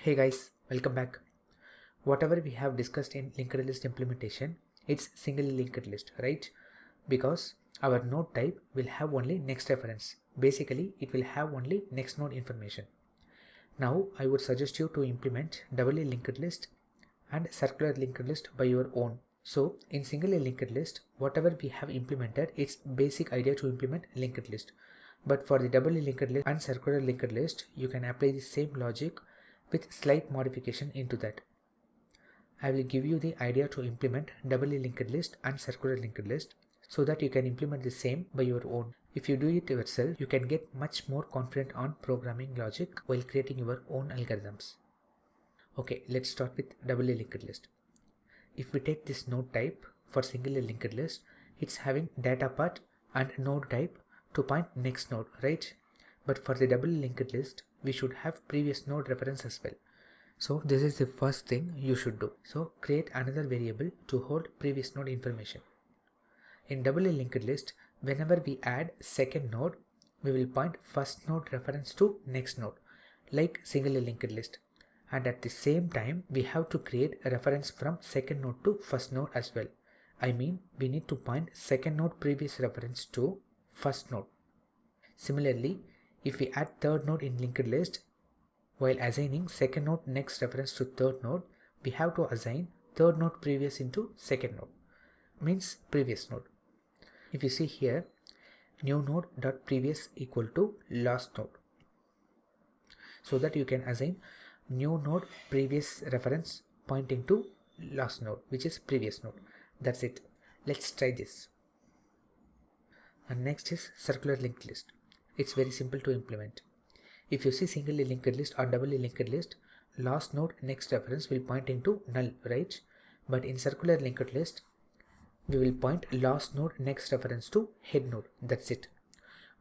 Hey guys, welcome back. Whatever we have discussed in linked list implementation, it's singly linked list, right? Because our node type will have only next reference. Basically, it will have only next node information. Now, I would suggest you to implement doubly linked list and circular linked list by your own. So, in singly linked list, whatever we have implemented, it's basic idea to implement linked list. But for the doubly linked list and circular linked list, you can apply the same logic with slight modification into that. I will give you the idea to implement doubly linked list and circular linked list so that you can implement the same by your own. If you do it yourself, you can get much more confident on programming logic while creating your own algorithms. Okay, let's start with doubly linked list. If we take this node type for singly linked list, it's having data part and node type to point next node, right? But for the doubly linked list, we should have previous node reference as well. So this is the first thing you should do. So create another variable to hold previous node information. In doubly linked list, whenever we add second node, we will point first node reference to next node, like singly linked list. And at the same time, we have to create a reference from second node to first node as well. I mean, we need to point second node previous reference to first node. Similarly, if we add third node in linked list, while assigning second node next reference to third node, we have to assign third node previous into second node, means previous node. If you see here, new node dot previous equal to last node, so that you can assign new node previous reference pointing to last node, which is previous node. That's it. Let's try this. And next is circular linked list. It's very simple to implement. If you see singly linked list or doubly linked list, last node next reference will point into null, right? But in circular linked list, we will point last node next reference to head node. That's it.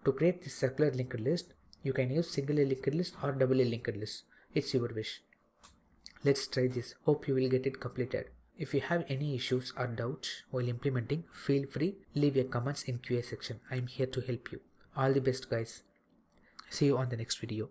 To create this circular linked list, you can use singly linked list or doubly linked list. It's your wish. Let's try this. Hope you will get it completed. If you have any issues or doubts while implementing, feel free, leave your comments in QA section. I'm here to help you. All the best, guys. See you on the next video.